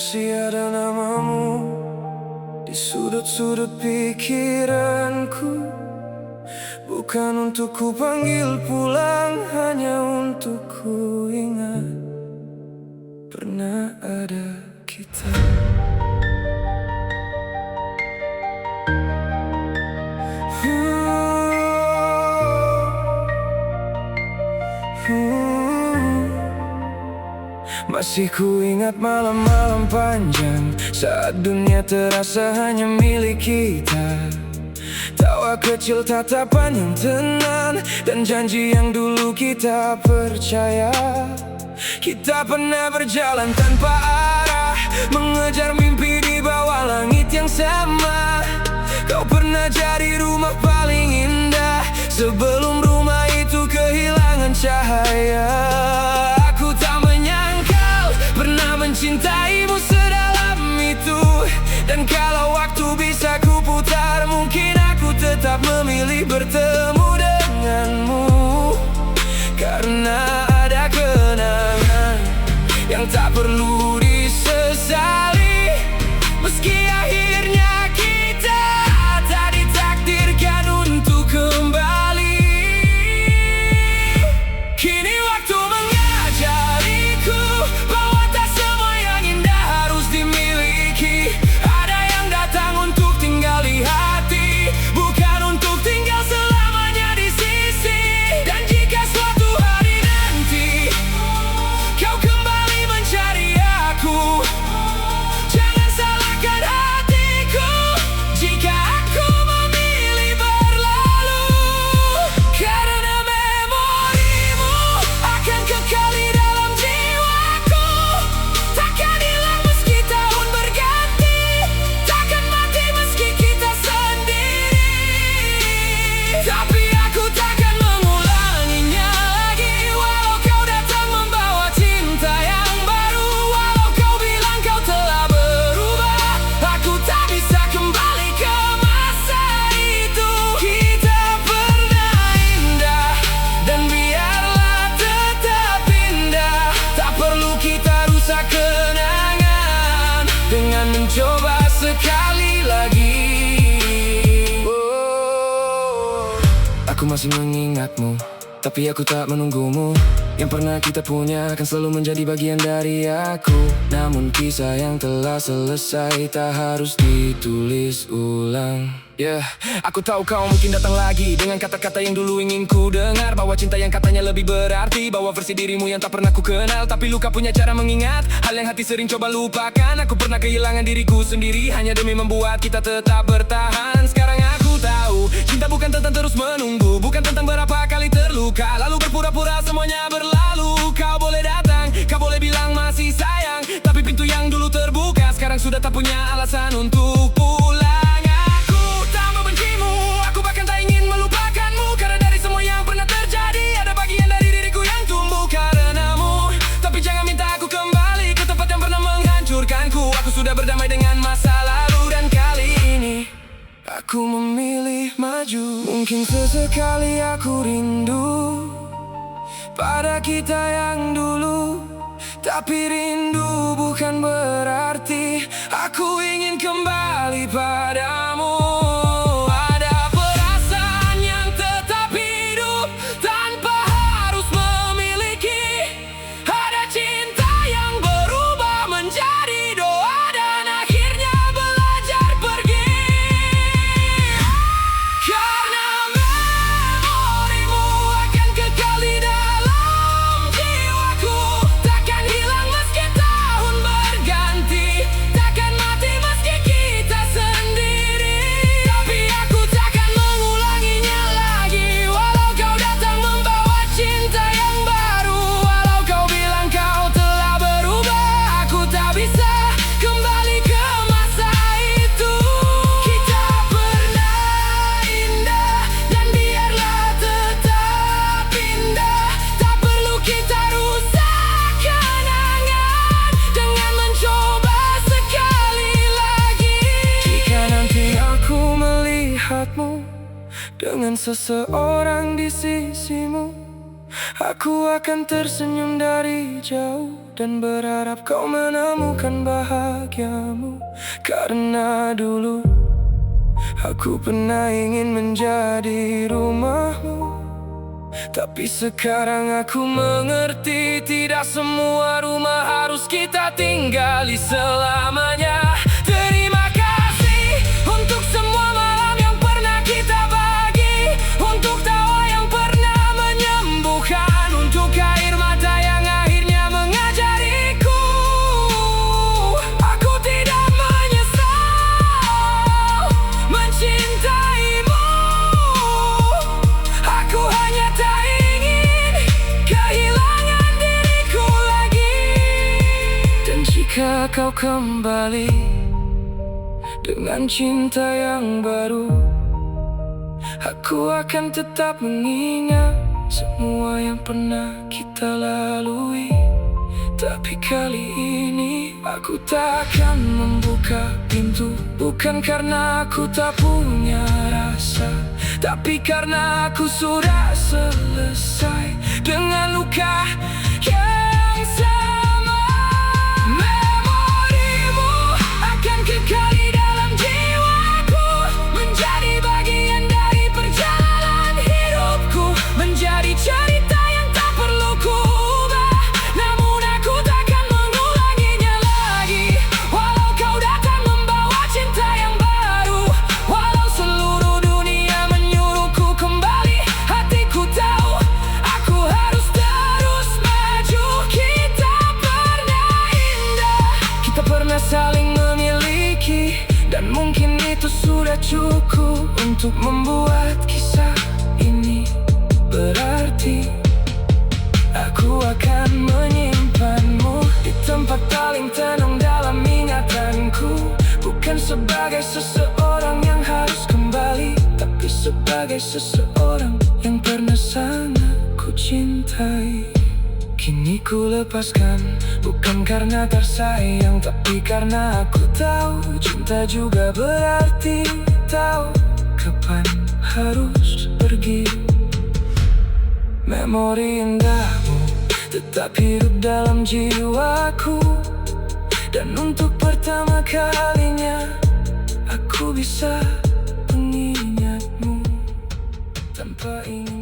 Masih ada namamu di sudut-sudut pikiranku. Bukan untuk ku panggil pulang, hanya untuk ku ingat pernah ada kita. Masih ku ingat malam-malam panjang saat dunia terasa hanya milik kita. Tawa kecil, tatapan yang tenang, dan janji yang dulu kita percaya. Kita pernah berjalan tanpa arah, mengejar mimpi di bawah langit yang sama. Kau pernah jadi rumah paling indah sebelum rumah itu kehilangan cahaya. Aku tak menyangkal pernah mencintaimu sedalam itu. Dan kalau waktu bisa ku putar, mungkin aku tetap memilih bertemu denganmu. Karena ada kenangan yang tak perlu disesali. Meski akhirnya kita tak ditakdirkan untuk kembali. Kini waktu mengajariku bahwa tak semua yang indah harus dimiliki. Ada yang datang untuk tinggal di hati, bukan untuk tinggal selamanya di sisi. Dan jika suatu hari nanti kau kembali mencari aku, jangan salahkan hatiku jika aku memilih berlalu. Karena memorimu akan kekal di dalam jiwaku. Takkan hilang meski tahun berganti, takkan mati meski kita sendiri. Tapi aku takkan mengulanginya lagi. Walau kau datang membawa cinta yang baru, walau kau bilang kau telah berubah, aku tak bisa kembali ke masa itu. Kita pernah indah, dan biarlah tetap indah. Tak perlu kita rusak kenangan dengan mencoba sekali lagi. Aku masih mengingatmu, tapi aku tak menunggumu. Yang pernah kita punya akan selalu menjadi bagian dari aku. Namun kisah yang telah selesai tak harus ditulis ulang. Aku tahu kau mungkin datang lagi dengan kata-kata yang dulu ingin ku dengar, bahwa cinta yang katanya lebih berarti, bahwa versi dirimu yang tak pernah ku kenal. Tapi luka punya cara mengingat hal yang hati sering coba lupakan. Aku pernah kehilangan diriku sendiri hanya demi membuat kita tetap bertahan. Sekarang aku tahu cinta bukan tentang terus menunggu, bukan tentang berapa kali terluka lalu berpura-pura semuanya berlalu. Kau boleh datang, kau boleh bilang masih sayang, tapi pintu yang dulu terbuka sekarang sudah tak punya alasan untuk pulang. Aku tak membencimu, aku bahkan tak ingin melupakanmu. Karena dari semua yang pernah terjadi, ada bagian dari diriku yang tumbuh karenamu. Tapi jangan minta aku kembali ke tempat yang pernah menghancurkanku. Aku sudah berdamai dengan masa lalu, dan kali ini aku memilih maju. Mungkin sesekali aku rindu pada kita yang dulu, tapi rindu bukan berarti aku ingin kembali padamu. Ada perasaan yang tetap hidup tanpa harus memiliki. Ada cinta yang berubah menjadi doa dan akhirnya belajar pergi. Karena memorimu akan kekal di dalam jiwaku. Takkan hilang meski tahun berganti, takkan mati meski kita sendiri. Tapi aku takkan mengulanginya lagi. Walau kau datang membawa cinta yang baru, walau kau bilang kau telah berubah, aku tak bisa kembali ke masa itu. Kita pernah indah, dan biarlah tetap indah. Tak perlu kita rusak kenangan dengan mencoba sekali lagi. Jika nanti aku melihatmu dengan seseorang di sisimu, aku akan tersenyum dari jauh dan berharap kau menemukan bahagiamu. Karena dulu aku pernah ingin menjadi rumahmu, tapi sekarang aku mengerti, tidak semua rumah harus kita tinggali selamanya. Terima kasih untuk semua malam yang pernah kita bagi, untuk tawa yang pernah menyembuhkan, untuk air mata yang akhirnya mengajariku. Aku tidak menyesal mencintaimu, aku hanya tak ingin kehilangan diriku lagi. Dan jika kau kembali dengan cinta yang baru, aku akan tetap mengingat semua yang pernah kita lalui. Tapi kali ini aku tak akan membuka pintu, bukan karena aku tak punya rasa, tapi karena aku sudah selesai dengan luka yang sama. Memorimu akan kekal di dalam jiwaku, menjadi bagian dari perjalanan hidupku, menjadi cerita yang tak perlu ku ubah. Namun aku takkan mengulanginya lagi. Walau kau datang membawa cinta yang baru, walau seluruh dunia menyuruhku kembali, hatiku tahu aku harus terus maju. Kita pernah indah, kita pernah saling memiliki, dan mungkin itu sudah cukup untuk membuat kisah ini berarti. Aku akan menyimpanmu di tempat paling tenang dalam ingatanku, bukan sebagai seseorang yang harus kembali, tapi sebagai seseorang yang pernah sangat ku cintai. Kini ku lepaskan, bukan karena tersayang, tapi karena aku tahu cinta juga berarti tahu kapan harus pergi. Memori indahmu tetap hidup dalam jiwaku, dan untuk pertama kalinya aku bisa mengingatmu tanpa ingin